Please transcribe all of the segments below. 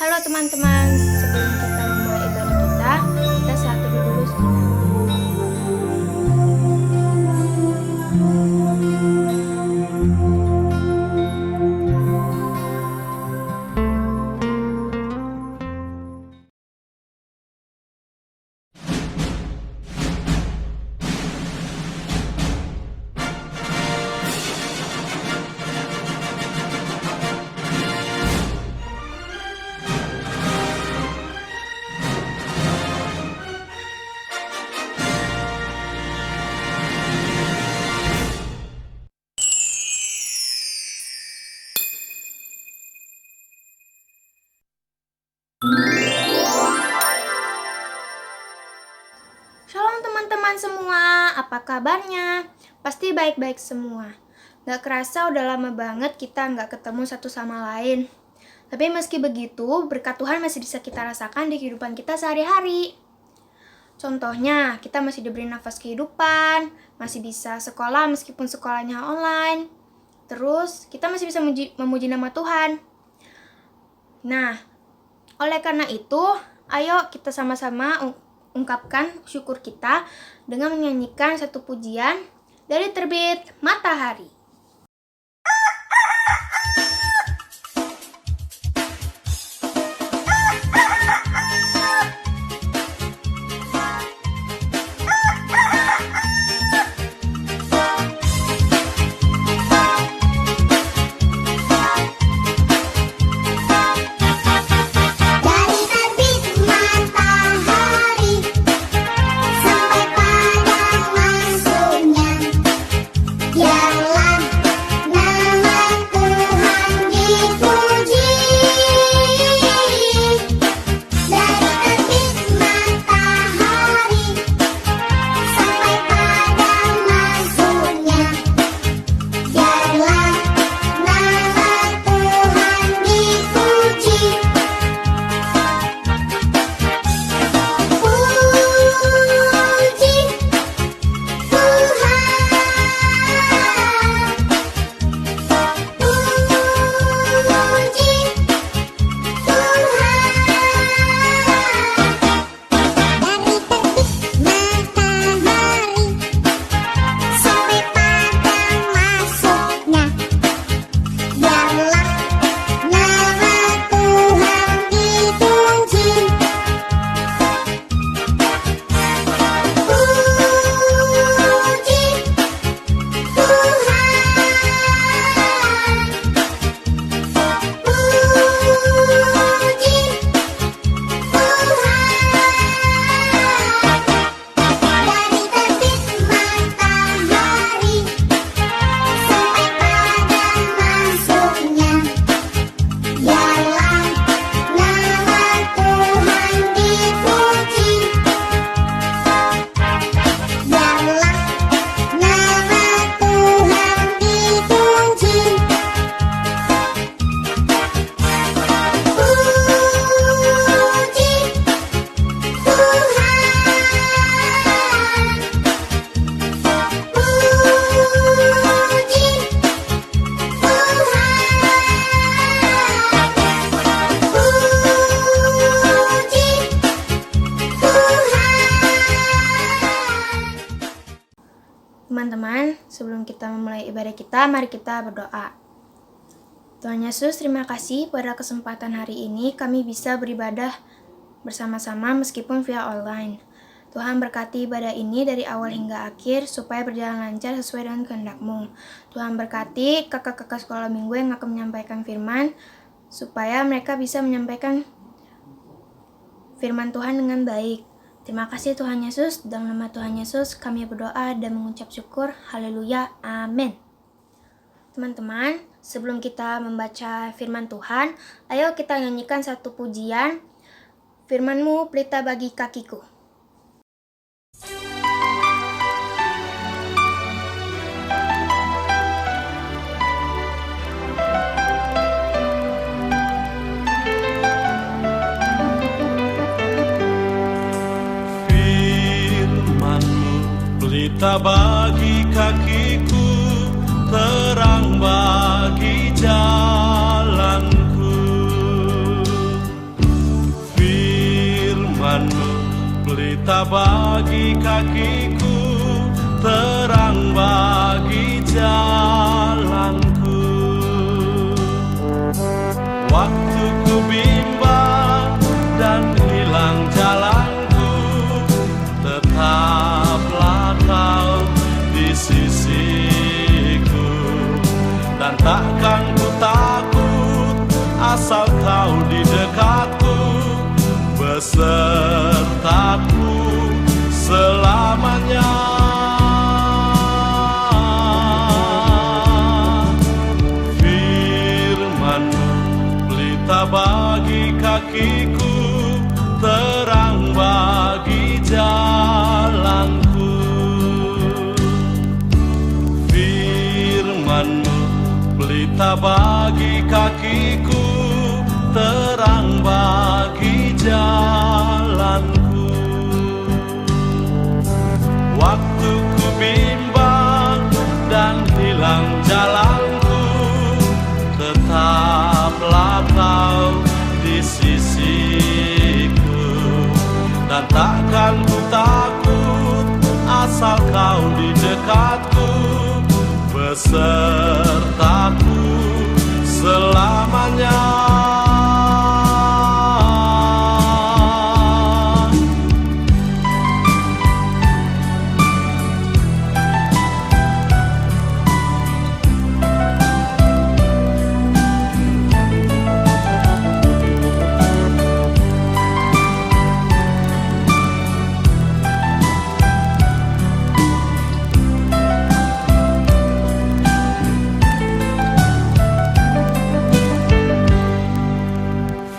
Halo teman-teman, sebelum kita memulai ibadah kita saat teduh dulu sejenak. Shalom teman-teman semua, apa kabarnya? Pasti baik-baik semua. Gak kerasa udah lama banget kita gak ketemu satu sama lain. Tapi meski begitu, berkat Tuhan masih bisa kita rasakan di kehidupan kita sehari-hari. Contohnya, kita masih diberi nafas kehidupan, masih bisa sekolah meskipun sekolahnya online. Terus, kita masih bisa memuji nama Tuhan. Nah, oleh karena itu, ayo kita sama-sama ungkapkan syukur kita dengan menyanyikan satu pujian dari terbit matahari. Teman-teman, sebelum kita memulai ibadah kita, mari kita berdoa. Tuhan Yesus, terima kasih pada kesempatan hari ini kami bisa beribadah bersama-sama meskipun via online. Tuhan berkati ibadah ini dari awal hingga akhir supaya berjalan lancar sesuai dengan kehendak-Mu. Tuhan berkati kakak-kakak sekolah minggu yang akan menyampaikan firman supaya mereka bisa menyampaikan firman Tuhan dengan baik. Terima kasih Tuhan Yesus, dalam nama Tuhan Yesus kami berdoa dan mengucap syukur, haleluya, amin. Teman-teman, sebelum kita membaca firman Tuhan, ayo kita nyanyikan satu pujian, firman-Mu pelita bagi kakiku. Pelita bagi kakiku, terang bagi jalanku. pelita bagi kakiku, terang bagi jalanku. Waktu ku bimbang dan hilang jalanku, tetaplah kau di sisiku. Dan takkan ku takut asal kau di dekatku, besertaku selamanya. Firman-Mu pelita bagi kakiku, terang bagi jalanku. Firman-Mu pelita bagi kakiku, terang bagi jalanku. Waktu ku bimbang dan hilang jalanku, tetaplah kau di sisiku. Dan takkan ku takut asal kau di dekatku, besertaku selamanya.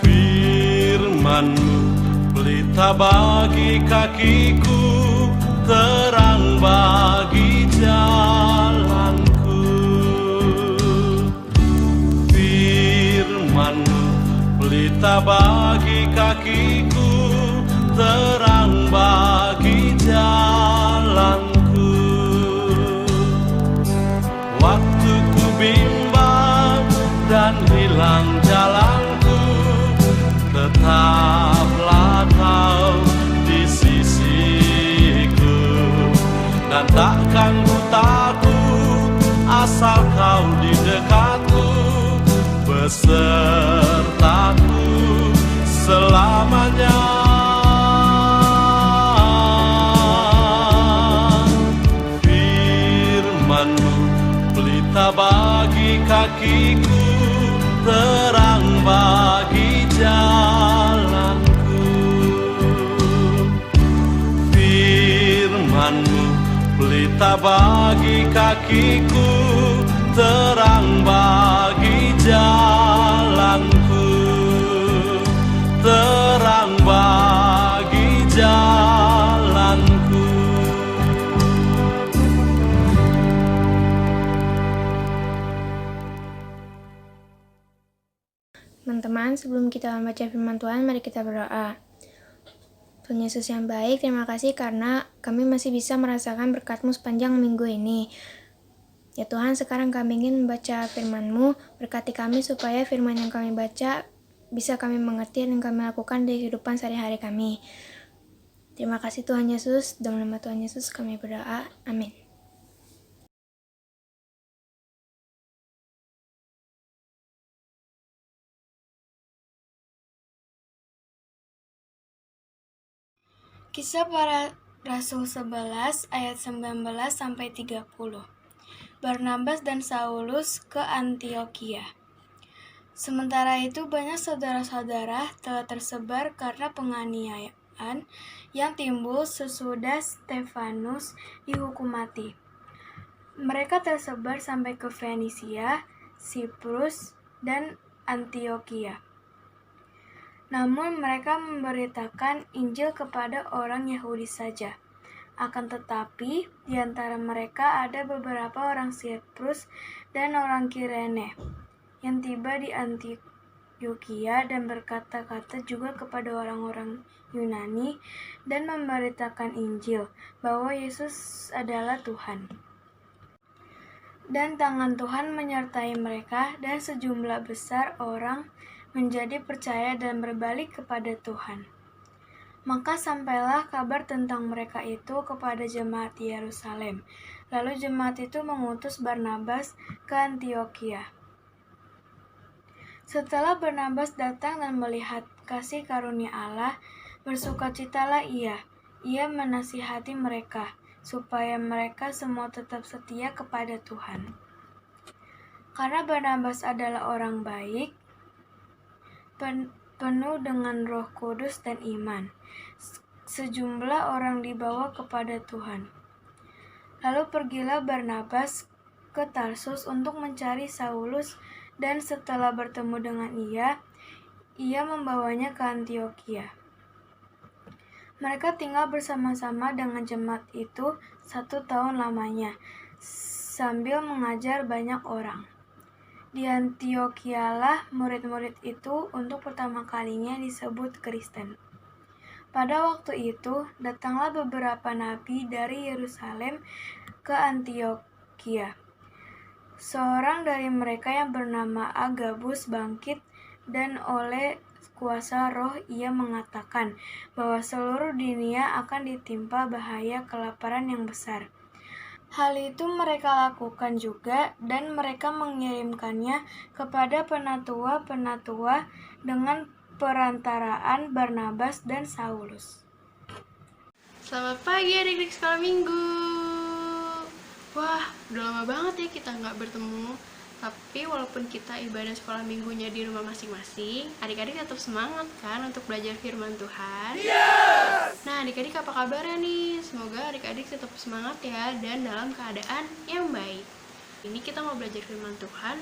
Firman-Mu pelita bagi kakiku, terang bagi jalanku. Firman-Mu pelita bagi kakiku, terang bagi jalanku. Waktu ku bimbang dan hilang jalanku, tetaplah kau di sisiku. Dan takkan ku takut asal kau di dekatku, besertaku selamanya. Firman-Mu pelita bagi kakiku, terang bagi jalanku. Firman-Mu pelita bagi kakiku, terang bagi jalanku. Terang bagi jalanku. Teman-teman, sebelum kita membaca firman Tuhan, mari kita berdoa. Tuhan Yesus yang baik, terima kasih karena kami masih bisa merasakan berkat-Mu sepanjang minggu ini. Ya Tuhan, sekarang kami ingin membaca firman-Mu, berkati kami supaya firman yang kami baca bisa kami mengerti dan kami lakukan di kehidupan sehari-hari kami. Terima kasih Tuhan Yesus, dalam nama Tuhan Yesus kami berdoa, amin. Kisah para Rasul 11 ayat 19 sampai 30. Barnabas dan Saulus ke Antiokhia. Sementara itu banyak saudara-saudara telah tersebar karena penganiayaan yang timbul sesudah Stefanus dihukum mati. Mereka tersebar sampai ke Fenisia, Siprus, dan Antiokhia. Namun mereka memberitakan Injil kepada orang Yahudi saja. Akan tetapi, di antara mereka ada beberapa orang Siprus dan orang Kirene yang tiba di Antiokhia dan berkata-kata juga kepada orang-orang Yunani dan memberitakan Injil bahwa Yesus adalah Tuhan. Dan tangan Tuhan menyertai mereka dan sejumlah besar orang menjadi percaya dan berbalik kepada Tuhan. Maka sampailah kabar tentang mereka itu kepada jemaat di Yerusalem. Lalu jemaat itu mengutus Barnabas ke Antiokhia. Setelah Barnabas datang dan melihat kasih karunia Allah, bersukacitalah ia. Ia menasihati mereka, supaya mereka semua tetap setia kepada Tuhan. Karena Barnabas adalah orang baik, penuh dengan Roh Kudus dan iman, sejumlah orang dibawa kepada Tuhan. Lalu pergilah Barnabas ke Tarsus untuk mencari Saulus, dan setelah bertemu dengan ia membawanya ke Antiokhia. Mereka tinggal bersama-sama dengan jemaat itu 1 tahun lamanya, sambil mengajar banyak orang. Di Antiokhia-lah murid-murid itu untuk pertama kalinya disebut Kristen. Pada waktu itu, datanglah beberapa nabi dari Yerusalem ke Antiokhia. Seorang dari mereka yang bernama Agabus bangkit, dan oleh kuasa roh ia mengatakan bahwa seluruh dunia akan ditimpa bahaya kelaparan yang besar. Hal itu mereka lakukan juga, dan mereka mengirimkannya kepada penatua-penatua dengan perantaraan Barnabas dan Saulus. Selamat pagi adik-adik sekolah minggu. Wah, udah lama banget ya kita nggak bertemu. Tapi walaupun kita ibadah sekolah minggunya di rumah masing-masing, adik-adik tetap semangat kan untuk belajar firman Tuhan. Yes! Nah, adik-adik apa kabarnya nih? Semoga adik-adik tetap semangat ya dan dalam keadaan yang baik. Ini kita mau belajar firman Tuhan,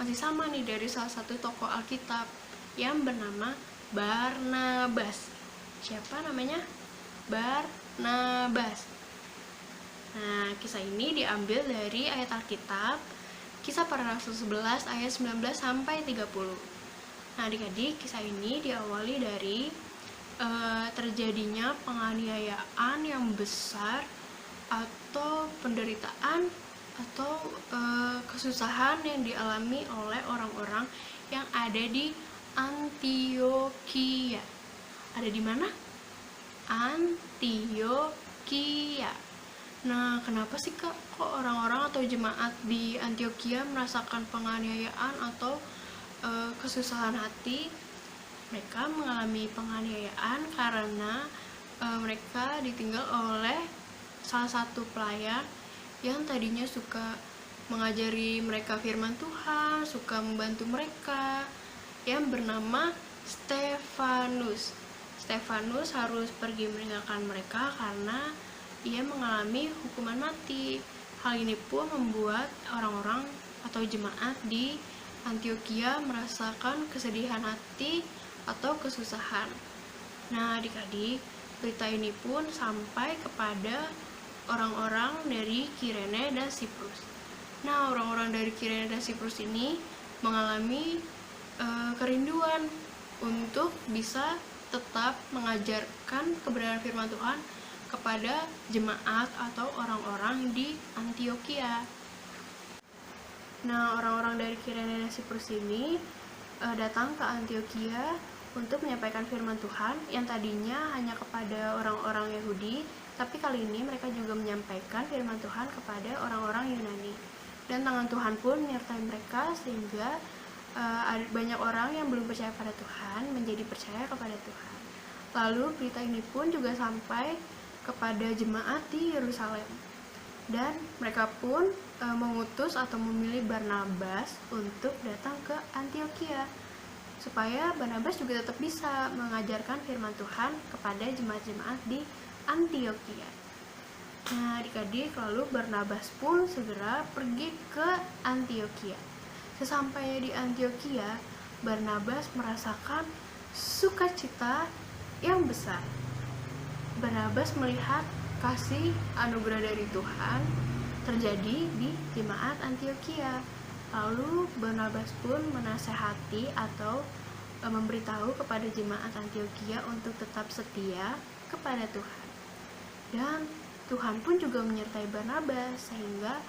masih sama nih dari salah satu tokoh Alkitab yang bernama Barnabas. Siapa namanya? Barnabas. Nah, kisah ini diambil dari ayat Alkitab Kisah Para Rasul 11 ayat 19 sampai 30. Nah, adik-adik, kisah ini diawali dari terjadinya penganiayaan yang besar atau penderitaan atau kesusahan yang dialami oleh orang-orang yang ada di Antiokhia. Ada di mana? Antiokhia. Nah, kenapa sih kok orang-orang atau jemaat di Antiokhia merasakan penganiayaan atau kesusahan hati? Mereka mengalami penganiayaan karena mereka ditinggal oleh salah satu pelayan yang tadinya suka mengajari mereka firman Tuhan, suka membantu mereka, yang bernama Stefanus. Stefanus harus pergi meninggalkan mereka karena ia mengalami hukuman mati. Hal ini pun membuat orang-orang atau jemaat di Antiokhia merasakan kesedihan hati atau kesusahan. Nah, adik-adik, berita ini pun sampai kepada orang-orang dari Kirene dan Siprus. Nah, orang-orang dari Kirene dan Siprus ini mengalami kerinduan untuk bisa tetap mengajarkan kebenaran firman Tuhan kepada jemaat atau orang-orang di Antiokhia. Nah, orang-orang dari Kirene dan Siprus ini datang ke Antiokhia untuk menyampaikan firman Tuhan yang tadinya hanya kepada orang-orang Yahudi, tapi kali ini mereka juga menyampaikan firman Tuhan kepada orang-orang Yunani. Dan tangan Tuhan pun menyertai mereka sehingga banyak orang yang belum percaya pada Tuhan menjadi percaya kepada Tuhan. Lalu berita ini pun juga sampai kepada jemaat di Yerusalem, dan mereka pun mengutus atau memilih Barnabas untuk datang ke Antiokhia supaya Barnabas juga tetap bisa mengajarkan firman Tuhan kepada jemaat-jemaat di Antiokhia. Nah, adik-adik, lalu Barnabas pun segera pergi ke Antiokhia. Sesampainya di Antiokhia, Barnabas merasakan sukacita yang besar. Barnabas melihat kasih anugerah dari Tuhan terjadi di jemaat Antiokhia. Lalu Barnabas pun menasehati atau memberitahu kepada jemaat Antiokhia untuk tetap setia kepada Tuhan. Dan Tuhan pun juga menyertai Barnabas sehingga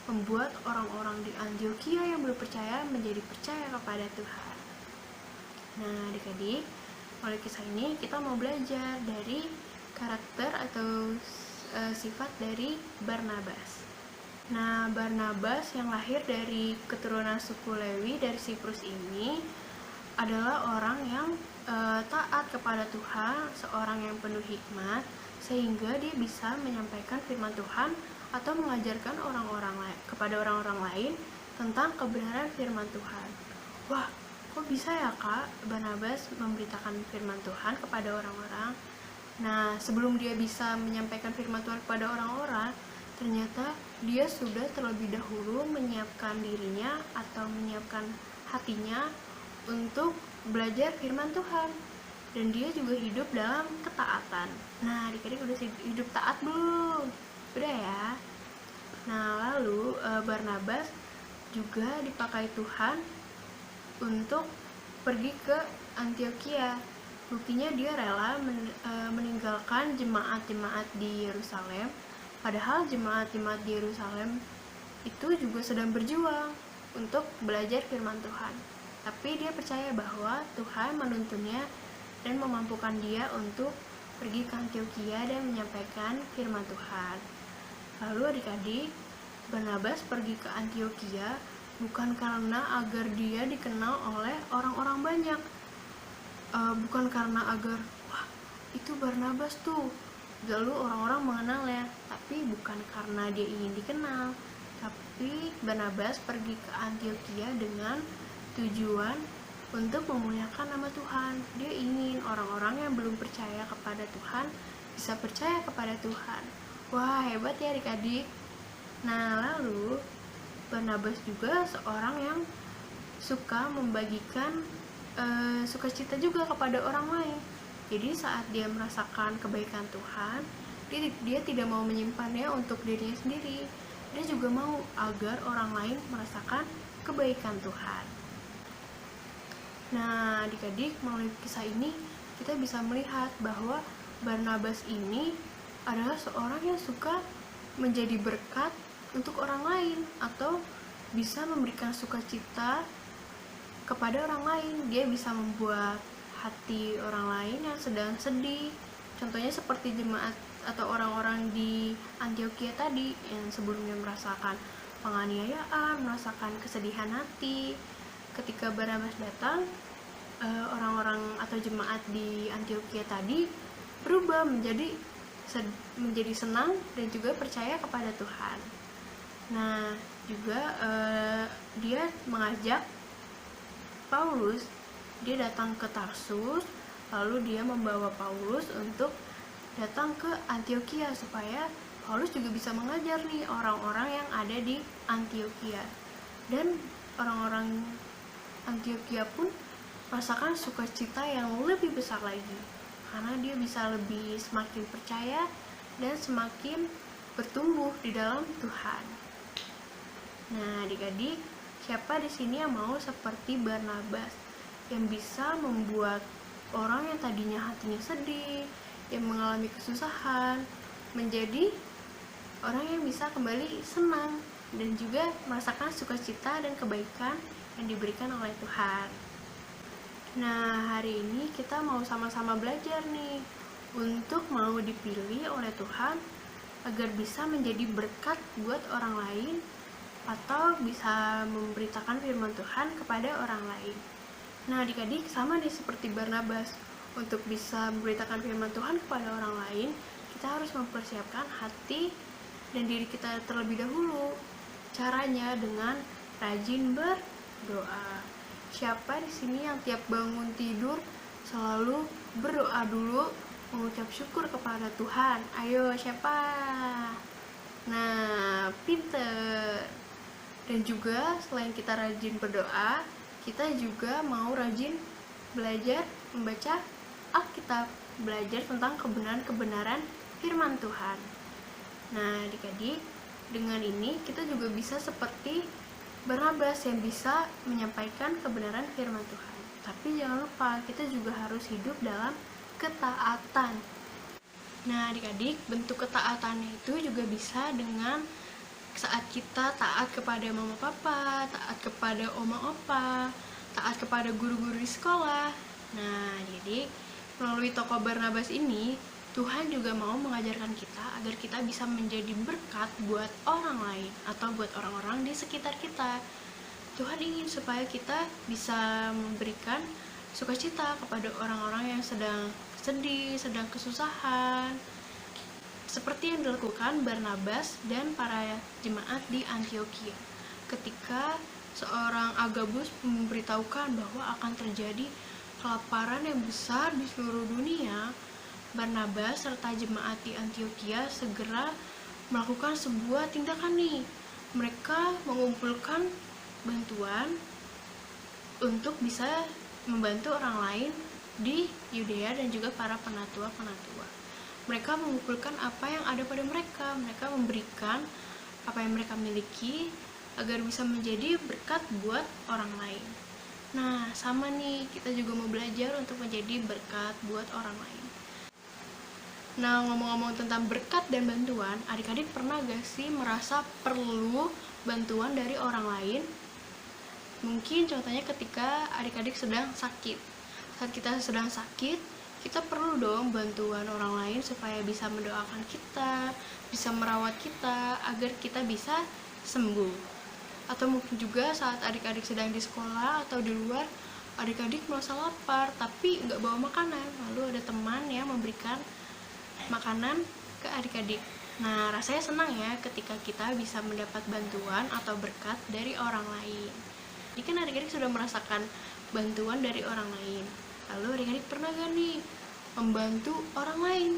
membuat orang-orang di Antiokhia yang belum percaya menjadi percaya kepada Tuhan. Nah, adik-adik, melalui kisah ini kita mau belajar dari karakter atau sifat dari Barnabas. Nah, Barnabas yang lahir dari keturunan suku Lewi dari Siprus ini adalah orang yang taat kepada Tuhan, seorang yang penuh hikmat, sehingga dia bisa menyampaikan firman Tuhan atau mengajarkan kepada orang-orang lain tentang kebenaran firman Tuhan. Wah, kok bisa ya Kak Barnabas memberitakan firman Tuhan kepada orang-orang? Nah, sebelum dia bisa menyampaikan firman Tuhan kepada orang-orang, ternyata dia sudah terlebih dahulu menyiapkan dirinya atau menyiapkan hatinya untuk belajar firman Tuhan. Dan dia juga hidup dalam ketaatan. Nah, adik-adik udah hidup taat belum? Udah ya? Nah, lalu Barnabas juga dipakai Tuhan untuk pergi ke Antioquia. Buktinya dia rela meninggalkan jemaat-jemaat di Yerusalem. Padahal jemaat-jemaat di Yerusalem itu juga sedang berjuang untuk belajar firman Tuhan. Tapi dia percaya bahwa Tuhan menuntunnya dan memampukan dia untuk pergi ke Antioquia dan menyampaikan firman Tuhan. Lalu adik-adik, Barnabas pergi ke Antioquia bukan karena agar dia dikenal oleh orang-orang banyak. Bukan karena agar, wah itu Barnabas tuh, lalu orang-orang mengenalnya, tapi bukan karena dia ingin dikenal. Tapi Barnabas pergi ke Antioquia dengan tujuan untuk memuliakan nama Tuhan. Dia ingin orang-orang yang belum percaya kepada Tuhan bisa percaya kepada Tuhan. Wah, hebat ya adik-adik. Nah, lalu Barnabas juga seorang yang suka membagikan sukacita juga kepada orang lain. Jadi saat dia merasakan kebaikan Tuhan, dia tidak mau menyimpannya untuk dirinya sendiri. Dia juga mau agar orang lain merasakan kebaikan Tuhan. Nah, adik-adik, melalui kisah ini kita bisa melihat bahwa Barnabas ini adalah seorang yang suka menjadi berkat untuk orang lain atau bisa memberikan sukacita kepada orang lain. Dia bisa membuat hati orang lain yang sedang sedih. Contohnya seperti jemaat atau orang-orang di Antioquia tadi yang sebelumnya merasakan penganiayaan, merasakan kesedihan hati. Ketika Barnabas datang, orang-orang atau jemaat di Antioquia tadi berubah menjadi senang dan juga percaya kepada Tuhan. Nah, juga dia mengajak Paulus, dia datang ke Tarsus, lalu dia membawa Paulus untuk datang ke Antioquia supaya Paulus juga bisa mengajar nih orang-orang yang ada di Antioquia. Dan orang-orang Antioquia pun merasakan sukacita yang lebih besar lagi, karena dia bisa lebih semakin percaya dan semakin bertumbuh di dalam Tuhan. Nah, adik-adik, siapa di sini yang mau seperti Barnabas, yang bisa membuat orang yang tadinya hatinya sedih, yang mengalami kesusahan, menjadi orang yang bisa kembali senang dan juga merasakan sukacita dan kebaikan yang diberikan oleh Tuhan. Nah, hari ini kita mau sama-sama belajar nih untuk mau dipilih oleh Tuhan agar bisa menjadi berkat buat orang lain atau bisa memberitakan firman Tuhan kepada orang lain. Nah, adik-adik, sama nih seperti Barnabas. Untuk bisa memberitakan firman Tuhan kepada orang lain, kita harus mempersiapkan hati dan diri kita terlebih dahulu. Caranya dengan rajin berdoa. Siapa di sini yang tiap bangun tidur selalu berdoa dulu, mengucap syukur kepada Tuhan? Ayo, siapa? Nah, pinter. Dan juga selain kita rajin berdoa, kita juga mau rajin belajar membaca Alkitab, belajar tentang kebenaran-kebenaran firman Tuhan. Nah, adik-adik, dengan ini kita juga bisa seperti Barnabas yang bisa menyampaikan kebenaran firman Tuhan. Tapi jangan lupa, kita juga harus hidup dalam ketaatan. Nah, adik-adik, bentuk ketaatannya itu juga bisa dengan saat kita taat kepada mama papa, taat kepada oma opa, taat kepada guru-guru di sekolah. Nah, jadi Melalui tokoh Barnabas ini, Tuhan juga mau mengajarkan kita agar kita bisa menjadi berkat buat orang lain atau buat orang-orang di sekitar kita. Tuhan ingin supaya kita bisa memberikan sukacita kepada orang-orang yang sedang sedih, sedang kesusahan, seperti yang dilakukan Barnabas dan para jemaat di Antiokhia. Ketika seorang Agabus memberitahukan bahwa akan terjadi kelaparan yang besar di seluruh dunia, Barnabas serta jemaat di Antiokhia segera melakukan sebuah tindakan nih. Mereka mengumpulkan bantuan untuk bisa membantu orang lain di Yudea dan juga para penatua-penatua. Mereka mengumpulkan apa yang ada pada mereka. Mereka memberikan apa yang mereka miliki agar bisa menjadi berkat buat orang lain. Nah, sama nih, kita juga mau belajar untuk menjadi berkat buat orang lain. Nah, ngomong-ngomong tentang berkat dan bantuan, adik-adik pernah gak sih merasa perlu bantuan dari orang lain? Mungkin contohnya ketika adik-adik sedang sakit. Saat kita sedang sakit, kita perlu dong bantuan orang lain supaya bisa mendoakan kita, bisa merawat kita, agar kita bisa sembuh. Atau mungkin juga saat adik-adik sedang di sekolah atau di luar, adik-adik merasa lapar tapi nggak bawa makanan, lalu ada teman yang memberikan makanan ke adik-adik. Nah, rasanya senang ya ketika kita bisa mendapat bantuan atau berkat dari orang lain. Ini kan adik-adik sudah merasakan bantuan dari orang lain. Lalu adik-adik pernah gak nih membantu orang lain?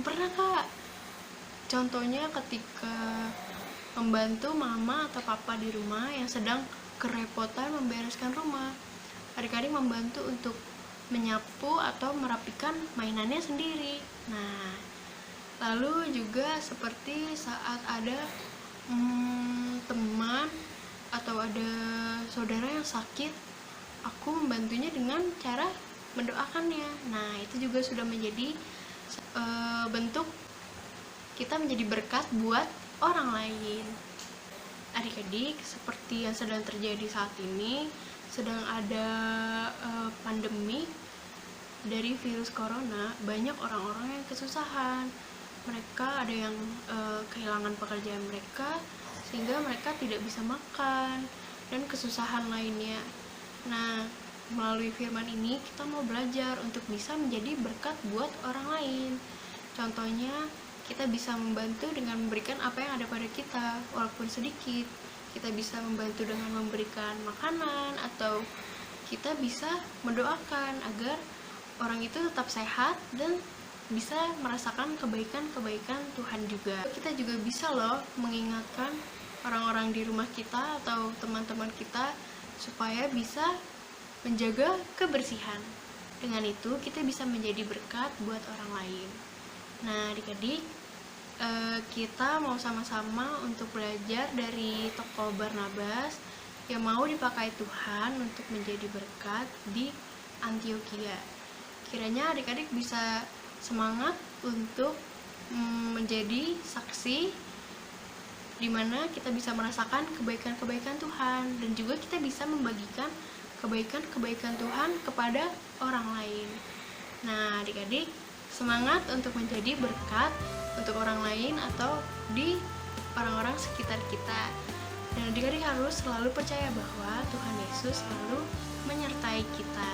Pernah kak? Contohnya ketika membantu mama atau papa di rumah yang sedang kerepotan membereskan rumah. Adik-adik membantu untuk menyapu atau merapikan mainannya sendiri. Nah, lalu juga seperti saat ada teman atau ada saudara yang sakit, aku membantunya dengan cara mendoakannya. Nah, itu juga sudah menjadi bentuk kita menjadi berkat buat orang lain. Adik-adik, seperti yang sedang terjadi saat ini, sedang ada pandemi dari virus corona, banyak orang-orang yang kesusahan. Mereka ada yang kehilangan pekerjaan mereka, sehingga mereka tidak bisa makan, dan kesusahan lainnya. Nah, melalui firman ini kita mau belajar untuk bisa menjadi berkat buat orang lain. Contohnya, kita bisa membantu dengan memberikan apa yang ada pada kita, walaupun sedikit. Kita bisa membantu dengan memberikan makanan, atau kita bisa mendoakan agar orang itu tetap sehat dan bisa merasakan kebaikan-kebaikan Tuhan juga. Kita juga bisa loh mengingatkan orang-orang di rumah kita atau teman-teman kita supaya bisa menjaga kebersihan. Dengan itu kita bisa menjadi berkat buat orang lain. Nah, adik-adik, kita mau sama-sama untuk belajar dari tokoh Barnabas yang mau dipakai Tuhan untuk menjadi berkat di Antiokhia. Kiranya adik-adik bisa semangat untuk menjadi saksi di mana kita bisa merasakan kebaikan-kebaikan Tuhan, dan juga kita bisa membagikan kebaikan-kebaikan Tuhan kepada orang lain. Nah, adik-adik, semangat untuk menjadi berkat untuk orang lain atau di orang-orang sekitar kita. Dan adik-adik harus selalu percaya bahwa Tuhan Yesus selalu menyertai kita.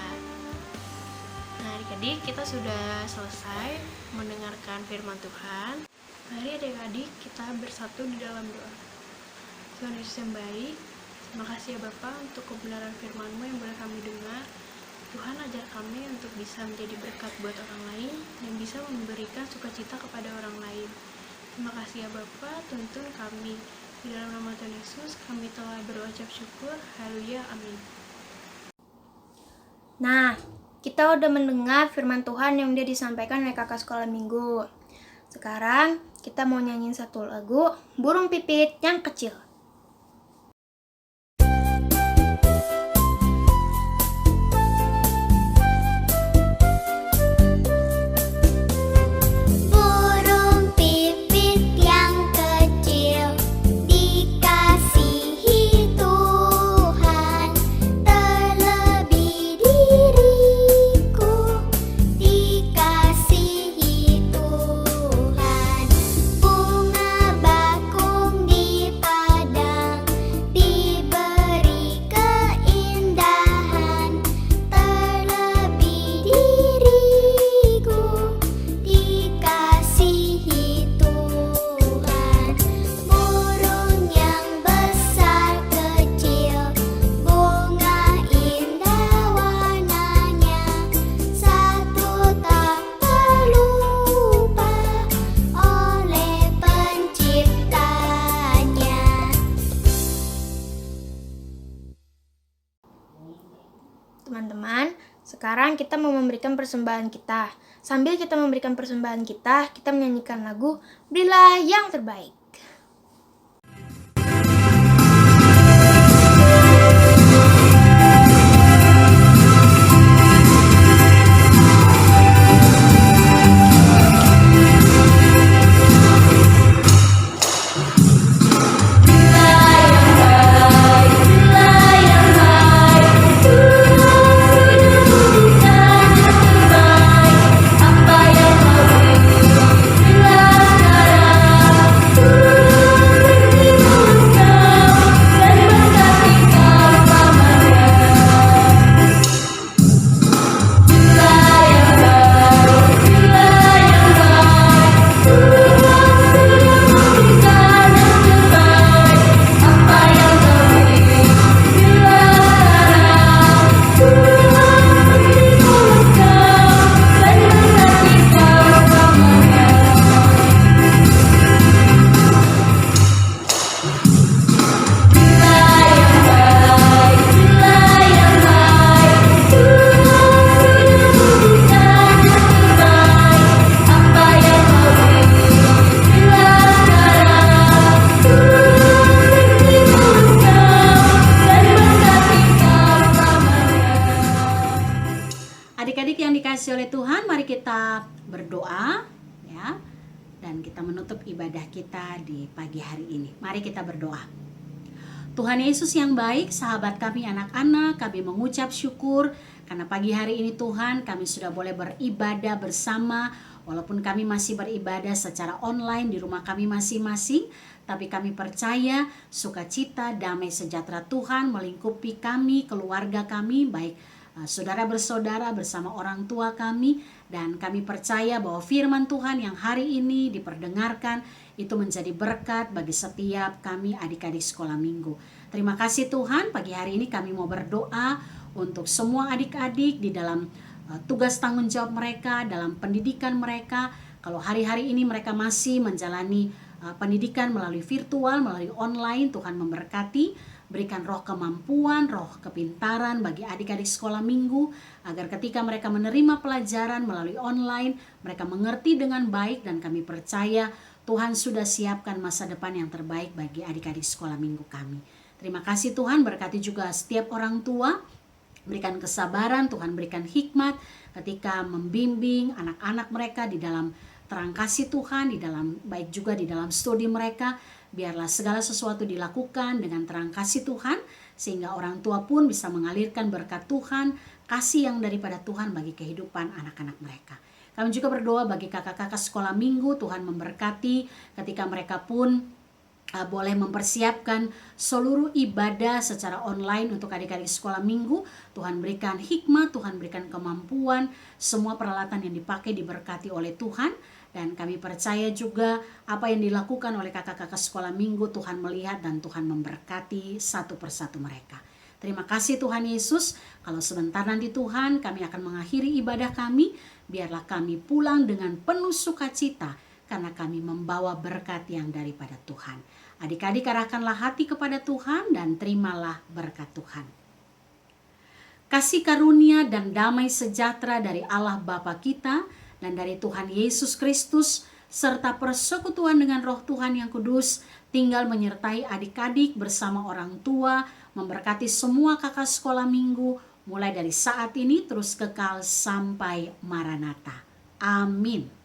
Nah, adik-adik, kita sudah selesai mendengarkan firman Tuhan. Mari adik-adik kita bersatu di dalam doa. Tuhan Yesus yang baik, terima kasih ya Bapa untuk kebenaran firman-Mu yang boleh kami dengar. Tuhan, ajar kami untuk bisa menjadi berkat buat orang lain dan bisa memberikan sukacita kepada orang lain. Terima kasih ya Bapa, tuntun kami. Di dalam nama Tuhan Yesus kami telah berucap syukur. Haleluya, amin. Nah, kita udah mendengar firman Tuhan yang udah disampaikan oleh kakak sekolah minggu. Sekarang kita mau nyanyiin satu lagu, Burung Pipit yang Kecil. Burung pipit yang kecil dikasihi Tuhan, terlebih diriku Sekarang kita mau memberikan persembahan kita. Sambil kita memberikan persembahan kita menyanyikan lagu Berilah yang Terbaik. Adik-adik yang dikasihi oleh Tuhan, mari kita berdoa ya. Dan kita menutup ibadah kita di pagi hari ini. Mari kita berdoa. Tuhan Yesus yang baik, sahabat kami anak-anak, kami mengucap syukur karena pagi hari ini Tuhan kami sudah boleh beribadah bersama. Walaupun kami masih beribadah secara online di rumah kami masing-masing, tapi kami percaya sukacita, damai sejahtera Tuhan melingkupi kami, keluarga kami, baik saudara bersaudara bersama orang tua kami. Dan kami percaya bahwa firman Tuhan yang hari ini diperdengarkan itu menjadi berkat bagi setiap kami adik-adik sekolah minggu. Terima kasih Tuhan, pagi hari ini kami mau berdoa untuk semua adik-adik di dalam tugas tanggung jawab mereka, dalam pendidikan mereka. Kalau hari-hari ini mereka masih menjalani pendidikan melalui virtual, melalui online, Tuhan memberkati. Berikan roh kemampuan, roh kepintaran bagi adik-adik sekolah minggu, agar ketika mereka menerima pelajaran melalui online, mereka mengerti dengan baik, dan kami percaya Tuhan sudah siapkan masa depan yang terbaik bagi adik-adik sekolah minggu kami. Terima kasih Tuhan, berkati juga setiap orang tua, berikan kesabaran, Tuhan berikan hikmat ketika membimbing anak-anak mereka di dalam terang kasih Tuhan, di dalam baik juga di dalam studi mereka. Biarlah segala sesuatu dilakukan dengan terang kasih Tuhan, sehingga orang tua pun bisa mengalirkan berkat Tuhan, kasih yang daripada Tuhan bagi kehidupan anak-anak mereka. Kami juga berdoa bagi kakak-kakak sekolah minggu, Tuhan memberkati ketika mereka pun boleh mempersiapkan seluruh ibadah secara online untuk adik-adik sekolah minggu. Tuhan berikan hikmat, Tuhan berikan kemampuan, semua peralatan yang dipakai diberkati oleh Tuhan. Dan kami percaya juga apa yang dilakukan oleh kakak-kakak sekolah minggu, Tuhan melihat dan Tuhan memberkati satu persatu mereka. Terima kasih Tuhan Yesus. Kalau sebentar nanti Tuhan kami akan mengakhiri ibadah kami, biarlah kami pulang dengan penuh sukacita karena kami membawa berkat yang daripada Tuhan. Adik-adik, arahkanlah hati kepada Tuhan dan terimalah berkat Tuhan. Kasih karunia dan damai sejahtera dari Allah Bapa kita dan dari Tuhan Yesus Kristus, serta persekutuan dengan Roh Tuhan yang kudus, tinggal menyertai adik-adik bersama orang tua, memberkati semua kakak sekolah minggu, mulai dari saat ini terus kekal sampai Maranatha. Amin.